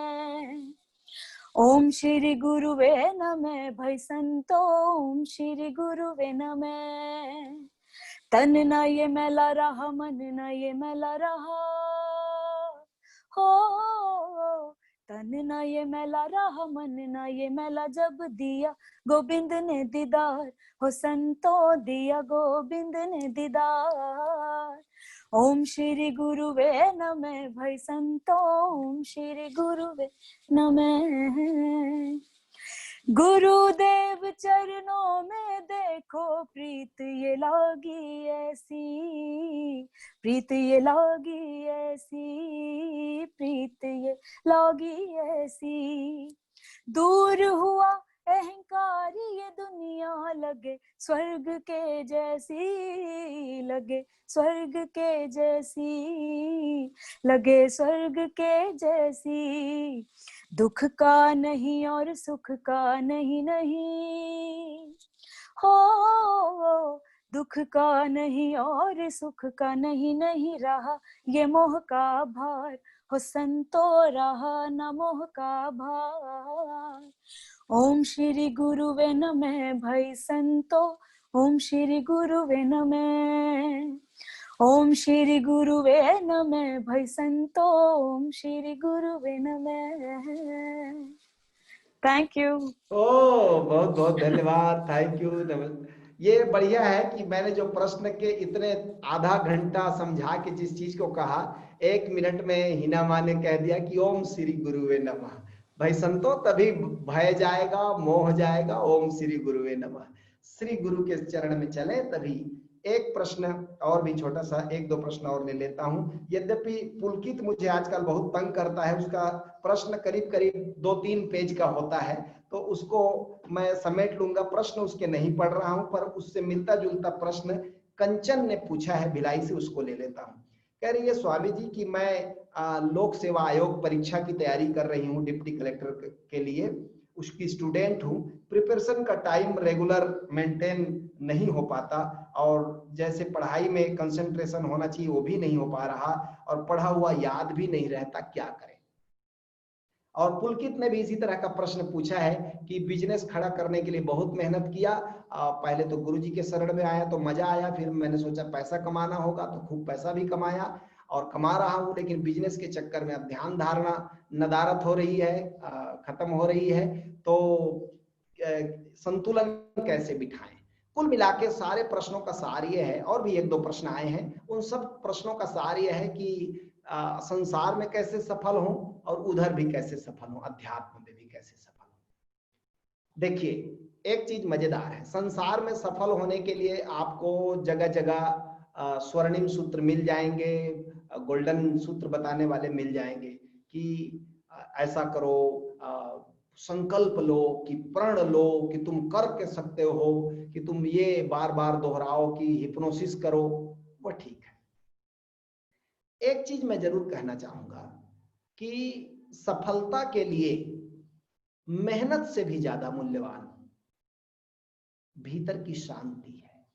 ओम श्री गुरुवे नमः भाई संतो, ओम श्री गुरुवे नमः। तन ना ये मैला रहा, मन ना ये मैला रहा, हो तन ना ये मैला रहा, मन ना ये मैला, जब दिया गोविंद ने दीदार, हो संतो दिया गोविंद ने दीदार। ओम श्री गुरुवे नमः भाई संतो, ओम श्री गुरुवे नमः। गुरुदेव चरणों में देखो प्रीत ये लागी ऐसी, प्रीत ये लागी ऐसी, प्रीत ये लागी ऐसी। दूर हुआ अहंकार ये दुनिया, लगे स्वर्ग के जैसी, लगे स्वर्ग के जैसी, लगे स्वर्ग के जैसी। दुख का नहीं और सुख का नहीं, नहीं हो, दुख का नहीं और सुख का नहीं, नहीं रहा ये मोह का भार, हो संतो रहा न मोह का भार। ओम श्री गुरुवे नमः भाई संतो, ओम श्री गुरुवे नमः, ओम श्री गुरुवे नमः भाई संतो, ओम श्री गुरुवे नमः। Thank you. ओ, बहुत बहुत धन्यवाद, थैंक यू। ये बढ़िया है कि मैंने जो प्रश्न के इतने आधा घंटा समझा के जिस चीज को कहा, 1 मिनट में हिना माँ ने कह दिया कि ओम श्री गुरुवे नमः। भाई संतो, तभी भय जाएगा, मोह जाएगा। ओम श्री गुरुवे नमः, श्री गुरु के चरण में चले तभी। एक प्रश्न और भी छोटा सा, 1-2 प्रश्न और ले लेता हूं। यद्यपि पुलकित मुझे आजकल बहुत तंग करता है, उसका प्रश्न करीब करीब 2-3 पेज का होता है, तो उसको मैं समेट लूंगा। प्रश्न उसके नहीं पढ़ रहा हूं, पर उससे मिलता जुलता प्रश्न कंचन ने पूछा है भिलाई से, उसको ले लेता हूं। कह रही है स्वामी जी कि मैं लोक सेवा आयोग परीक्षा की तैयारी कर रही हूँ डिप्टी कलेक्टर के लिए, उसकी स्टूडेंट हूँ। प्रिपरेशन का टाइम रेगुलर मेंटेन नहीं हो पाता और जैसे पढ़ाई में कंसंट्रेशन होना चाहिए वो भी नहीं हो पा रहा और पढ़ा हुआ याद भी नहीं रहता, क्या करें। और पुलकित ने भी इसी तरह का प्रश्न पूछा है कि बिजनेस खड़ा करने के लिए बहुत मेहनत किया, पहले तो गुरुजी के शरण में आया तो मजा आया, फिर मैंने सोचा पैसा कमाना होगा तो खूब पैसा भी कमाया और कमा रहा हूं, लेकिन बिजनेस के चक्कर में अब ध्यान धारणा नदारत हो रही है, खत्म हो रही है, तो संतुलन कैसे बिठाएं। कुल मिला के सारे प्रश्नों का सार ये है, और भी 1-2 प्रश्न आए हैं, उन सब प्रश्नों का सार ये है कि संसार में कैसे सफल हो और उधर भी कैसे सफल हो, अध्यात्म में भी कैसे सफल हो। देखिए, एक चीज मजेदार है, संसार में सफल होने के लिए आपको जगह जगह स्वर्णिम सूत्र मिल जाएंगे, गोल्डन सूत्र बताने वाले मिल जाएंगे कि ऐसा करो, संकल्प लो, कि प्रण लो कि तुम कर के सकते हो, कि तुम ये बार बार दोहराओ, कि हिप्नोसिस करो, वो ठीक है। एक चीज मैं जरूर कहना चाहूंगा कि सफलता के लिए मेहनत से भी ज्यादा मूल्यवान भीतर की शांति है।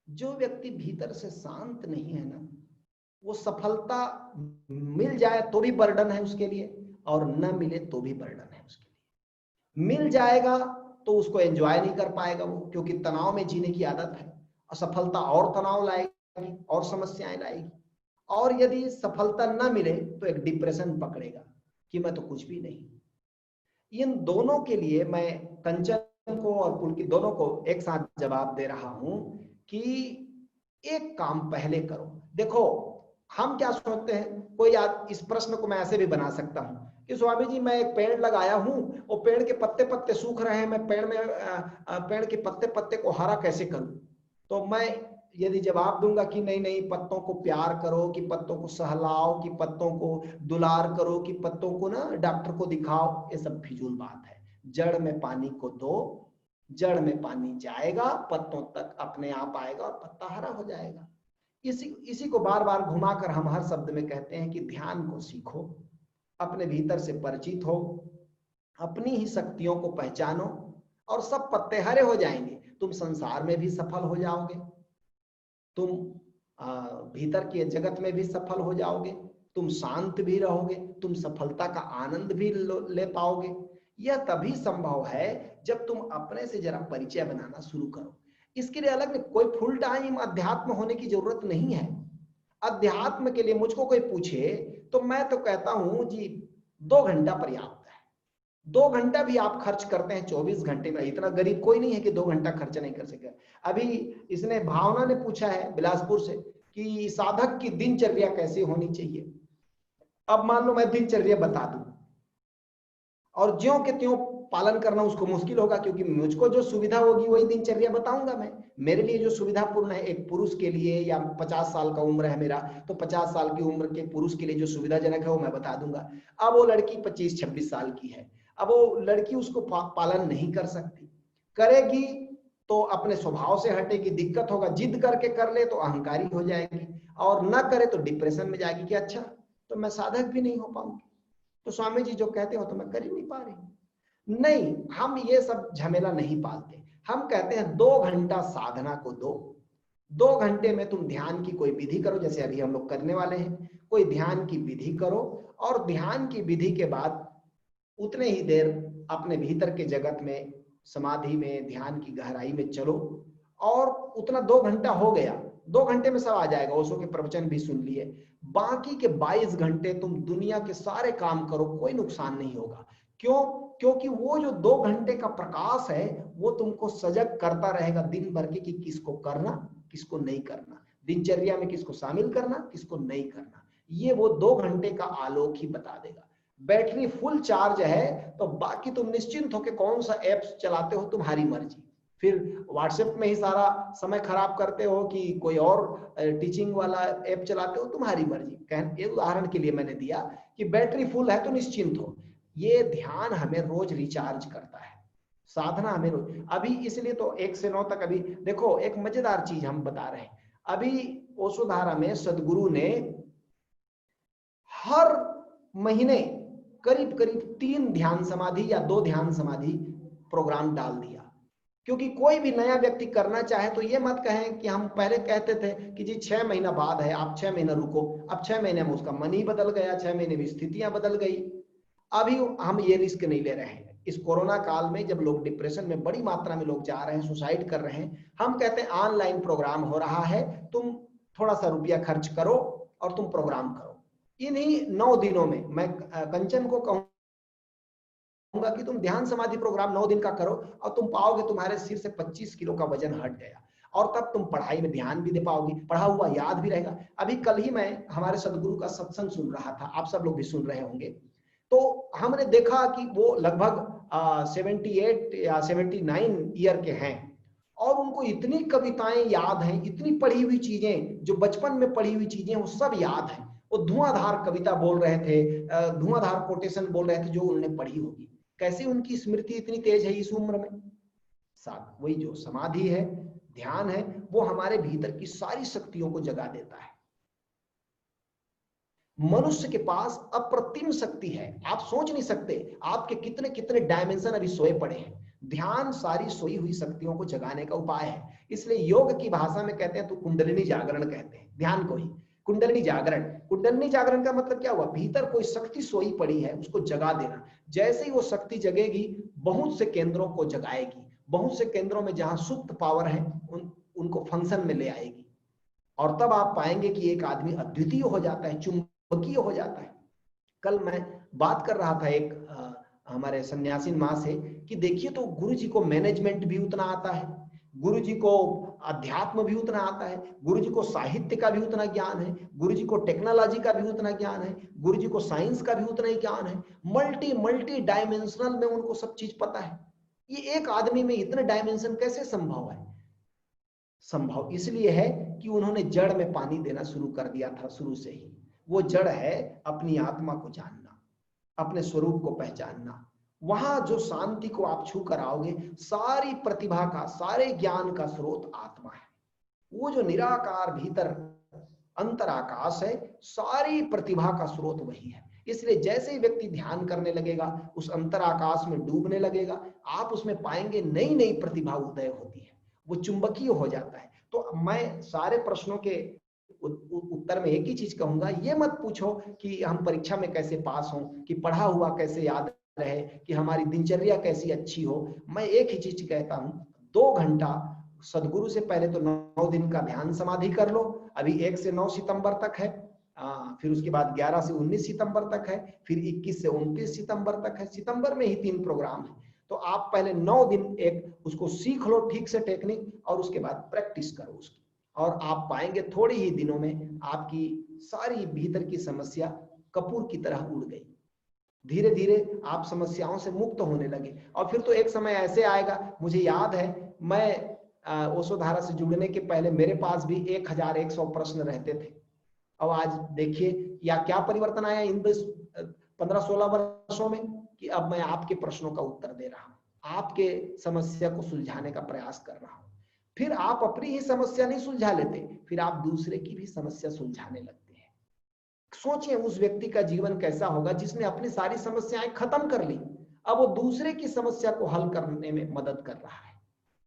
जो व्यक्ति भीतर से शांत नहीं है ना, वो सफलता मिल जाए तो भी बर्डन है उसके लिए और न मिले तो भी बर्डन है उसके लिए। मिल जाएगा तो उसको एंजॉय नहीं कर पाएगा वो, क्योंकि तनाव में जीने की आदत है। असफलता और तनाव लाएगी और समस्याएं लाएगी। और यदि सफलता न मिले तो एक डिप्रेशन पकड़ेगा कि मैं तो कुछ भी नहीं। इन दोनों के लिए मैं कंचन को और पुलकित दोनों को एक साथ जवाब दे रहा हूं कि एक काम पहले करो। देखो हम क्या सोचते हैं, कोई इस प्रश्न को मैं ऐसे भी बना सकता हूं कि स्वामी जी मैं एक पेड़ लगाया हूं और पेड़ के पत्ते पत्ते सूख रहे हैं, मैं पेड़ के पत्ते पत्ते को हरा कैसे करूं? तो मैं यदि जवाब दूंगा कि नहीं नहीं, पत्तों को प्यार करो, कि पत्तों को सहलाओ, कि पत्तों को दुलार करो, कि पत्तों को ना डॉक्टर को दिखाओ, ये सब फिजूल बात है। जड़ में पानी को दो, जड़ में पानी जाएगा, पत्तों तक अपने आप आएगा और पत्ता हरा हो जाएगा। इसी को बार बार घुमाकर हम हर शब्द में कहते हैं कि ध्यान को सीखो, अपने भीतर से परिचित हो, अपनी ही शक्तियों को पहचानो और सब पत्ते हरे हो जाएंगे। तुम संसार में भी सफल हो जाओगे, तुम भीतर के जगत में भी सफल हो जाओगे, तुम शांत भी रहोगे, तुम सफलता का आनंद भी ले पाओगे। यह तभी संभव है जब तुम अपने से जरा परिचय बनाना शुरू करो। इसके लिए अलग कोई फुल टाइम अध्यात्म होने की जरूरत नहीं है। अध्यात्म के लिए मुझको कोई पूछे तो मैं तो कहता हूं जी 2 घंटा पर्याप्त है। 2 घंटा भी आप खर्च करते हैं 24 घंटे में, इतना गरीब कोई नहीं है कि 2 घंटा खर्च नहीं कर सके। अभी इसने भावना ने पूछा है बिलासपुर से कि साधक की दिनचर्या कैसे होनी चाहिए। अब मान लो मैं दिनचर्या बता दूं और ज्यों के त्यों पालन करना उसको मुश्किल होगा, क्योंकि मुझको जो सुविधा होगी वही दिनचर्या बताऊंगा मैं। मेरे लिए जो सुविधापूर्ण है, एक पुरुष के लिए या 50 साल का उम्र है मेरा, तो 50 साल की उम्र के पुरुष के लिए जो सुविधाजनक है वो मैं बता दूंगा। अब वो लड़की 25-26 साल की है, अब वो लड़की उसको पालन नहीं कर सकती, करेगी तो अपने स्वभाव से हटेगी, दिक्कत होगा, जिद करके कर ले तो अहंकारी हो जाएगी, और न करे तो डिप्रेशन में जाएगी कि अच्छा तो मैं साधक भी नहीं हो पाऊंगी, तो स्वामी जी जो कहते हो तो मैं कर ही नहीं पा रही। नहीं, हम ये सब झमेला नहीं पालते। हम कहते हैं 2 घंटा साधना को दो, 2 घंटे में तुम ध्यान की कोई विधि करो, जैसे अभी हम लोग करने वाले हैं, कोई ध्यान की विधि करो, और ध्यान की विधि के बाद उतने ही देर अपने भीतर के जगत में, समाधि में, ध्यान की गहराई में चलो, और उतना 2 घंटा हो गया, 2 घंटे में सब आ जाएगा। ओशो के प्रवचन भी सुन लिए, बाकी के 22 घंटे तुम दुनिया के सारे काम करो, कोई नुकसान नहीं होगा। क्यों? क्योंकि वो जो 2 घंटे का प्रकाश है वो तुमको सजग करता रहेगा दिन भर के, कि किसको करना किसको नहीं करना, दिनचर्या में किसको शामिल करना किसको नहीं करना, ये वो 2 घंटे का आलोक ही बता देगा। बैटरी फुल चार्ज है तो बाकी तुम निश्चिंत हो कि कौन सा ऐप चलाते हो तुम्हारी मर्जी, फिर व्हाट्सएप में ही सारा समय खराब करते हो कि कोई और टीचिंग वाला ऐप चलाते हो, तुम्हारी मर्जी। एक उदाहरण के लिए मैंने दिया कि बैटरी फुल है तो निश्चिंत हो। ये ध्यान हमें रोज रिचार्ज करता है, साधना हमें रोज। अभी इसलिए तो 1 से 9 तक, अभी देखो एक मजेदार चीज हम बता रहे हैं। अभी ओशोधारा में सदगुरु ने हर महीने करीब करीब 3 ध्यान समाधि या 2 ध्यान समाधि प्रोग्राम डाल दिया, क्योंकि कोई भी नया व्यक्ति करना चाहे तो ये मत कहें कि हम पहले कहते थे कि जी 6 महीना बाद है, आप 6 महीना रुको। अब 6 महीने में उसका मन ही बदल गया, 6 महीने में स्थितियां बदल गई। अभी हम ये रिस्क नहीं ले रहे हैं। इस कोरोना काल में जब लोग डिप्रेशन में बड़ी मात्रा में लोग जा रहे हैं, सुसाइड कर रहे हैं, हम कहते हैं ऑनलाइन प्रोग्राम हो रहा है, तुम थोड़ा सा रुपया खर्च करो और तुम प्रोग्राम करो। इन्हीं 9 दिनों में मैं कंचन को कहूंगा कि तुम ध्यान समाधि प्रोग्राम 9 दिन का करो और तुम पाओगे तुम्हारे सिर से 25 किलो का वजन हट गया, और तब तुम पढ़ाई में ध्यान भी दे पाओगी, पढ़ा हुआ याद भी रहेगा। अभी कल ही मैं हमारे सदगुरु का सत्संग सुन रहा था, आप सब लोग भी सुन रहे होंगे, तो हमने देखा कि वो लगभग 78 या 79 ईयर के हैं, और उनको इतनी कविताएं याद हैं, इतनी पढ़ी हुई चीजें, जो बचपन में पढ़ी हुई चीजें वो सब याद हैं। वो धुआंधार कविता बोल रहे थे, धुआंधार कोटेशन बोल रहे थे जो उन्होंने पढ़ी होगी। कैसी उनकी स्मृति इतनी तेज है इस उम्र में? साथ वही जो समाधि है, ध्यान है, वो हमारे भीतर की सारी शक्तियों को जगा देता है। मनुष्य के पास अप्रतिम शक्ति है, आप सोच नहीं सकते आपके कितने कितने डायमेंशन अभी सोए पड़े हैं। ध्यान सारी सोई हुई शक्तियों को जगाने का उपाय है। इसलिए योग की भाषा में कहते हैं तो कुंडलिनी जागरण कहते हैं ध्यान को ही। कुंडलिनी जागरण, कुंडलिनी जागरण का मतलब क्या हुआ, भीतर कोई शक्ति सोई पड़ी है उसको जगा देना। जैसे ही वो शक्ति जगेगी बहुत से केंद्रों को जगाएगी, बहुत से केंद्रों में जहां सुप्त पावर है उनको फंक्शन में ले आएगी, और तब आप पाएंगे कि एक आदमी अद्वितीय हो जाता है, चुंबकीय हो जाता है। कल मैं बात कर रहा था एक हमारे सन्यासी माँ से कि देखिए तो गुरु जी को मैनेजमेंट भी उतना आता है, गुरु जी को अध्यात्म भी उतना आता है, गुरु जी को साहित्य का भी उतना ज्ञान है, गुरु जी को टेक्नोलॉजी का भी उतना ज्ञान है, गुरु जी को साइंस का भी उतना ही ज्ञान है, मल्टी डायमेंशनल में उनको सब चीज पता है। ये एक आदमी में इतने डायमेंशन कैसे संभव है? संभव इसलिए है कि उन्होंने जड़ में पानी देना शुरू कर दिया था शुरू से ही। वो जड़ है अपनी आत्मा को जानना, अपने स्वरूप को पहचानना। वहां जो शांति को आप छू कर आओगे, सारी प्रतिभा का, सारे ज्ञान का स्रोत आत्मा है। वो जो निराकार भीतर अंतराकाश है, सारी प्रतिभा का स्रोत वही है। इसलिए जैसे ही व्यक्ति ध्यान करने लगेगा, उस अंतराकाश में डूबने लगेगा, आप उसमें पाएंगे नई नई प्रतिभा उदय होती है, वो चुंबकीय हो जाता है। तो मैं सारे प्रश्नों के उत्तर में एक ही चीज कहूंगा, ये मत पूछो कि हम परीक्षा में कैसे पास हों, कि पढ़ा हुआ कैसे याद रहे, कि हमारी दिनचर्या कैसी अच्छी हो। मैं एक ही चीज कहता हूं, 2 घंटा सदगुरु से पहले तो 9 दिन का ध्यान समाधि कर लो। अभी 1 से 9 सितंबर तक है, फिर उसके बाद 11 से 19 सितंबर तक है, फिर 21 से 29 सितंबर तक है। सितंबर में ही 3 प्रोग्राम है। तो आप पहले 9 दिन एक उसको सीख लो ठीक से टेक्निक, और उसके बाद प्रैक्टिस करो उसकी, और आप पाएंगे थोड़े ही दिनों में आपकी सारी भीतर की समस्या कपूर की तरह उड़ गई। धीरे धीरे आप समस्याओं से मुक्त होने लगे। और फिर तो एक समय ऐसे आएगा, मुझे याद है मैं ओशो धारा से जुड़ने के पहले मेरे पास भी 1100 प्रश्न रहते थे। अब आज देखिए या क्या परिवर्तन आया इन 15-16 वर्षों में, कि अब मैं आपके प्रश्नों का उत्तर दे रहा हूं, आपके समस्या को सुलझाने का प्रयास कर रहा हूं। फिर आप अपनी ही समस्या नहीं सुलझा लेते, फिर आप दूसरे की भी समस्या सुलझाने लगते हैं। सोचिए उस व्यक्ति का जीवन कैसा होगा जिसने अपनी सारी समस्याएं खत्म कर ली, अब वो दूसरे की समस्या को हल करने में मदद कर रहा है।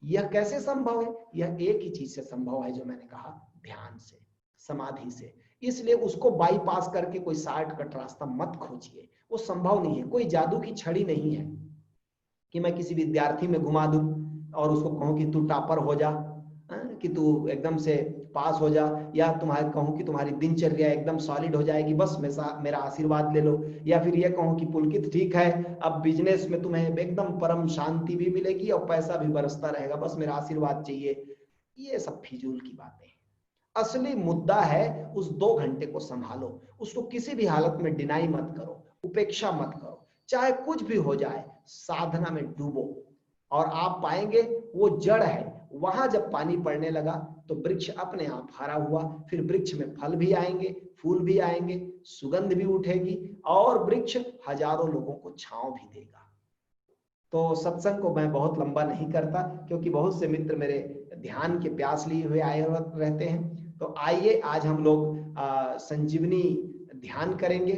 यह कैसे संभव है? यह एक ही चीज से संभव है, जो मैंने कहा, ध्यान से, समाधि से। इसलिए उसको बाईपास करके कोई शॉर्टकट रास्ता मत खोजिए, वो संभव नहीं है। कोई जादू की छड़ी नहीं है कि मैं किसी विद्यार्थी में घुमा दूं और उसको कहूं कि तू टॉपर हो जा, कि तू एकदम से पास हो जा, या तुम्हारे कहूं कि तुम्हारी दिनचर्या एकदम सॉलिड हो जाएगी, बस मेरा आशीर्वाद ले लो, या फिर ये कहूं कि पुलकित ठीक है अब बिजनेस में तुम्हें एकदम परम शांति भी मिलेगी और पैसा भी बरसता रहेगा, बस मेरा आशीर्वाद चाहिए। ये सब फिजूल की बातें हैं। असली मुद्दा है उस 2 घंटे को संभालो, उसको किसी भी हालत में डिनाई मत करो, उपेक्षा मत करो, चाहे कुछ भी हो जाए, साधना में डूबो, और आप पाएंगे वो जड़ है। वहां जब पानी पड़ने लगा तो वृक्ष अपने आप हरा हुआ, फिर वृक्ष में फल भी आएंगे, फूल भी आएंगे, सुगंध भी उठेगी, और वृक्ष हजारों लोगों को छांव भी देगा। तो सत्संग को मैं बहुत लंबा नहीं करता, क्योंकि बहुत से मित्र मेरे ध्यान के प्यास लिए हुए आए रहते हैं। तो आइए आज हम लोग संजीवनी ध्यान करेंगे।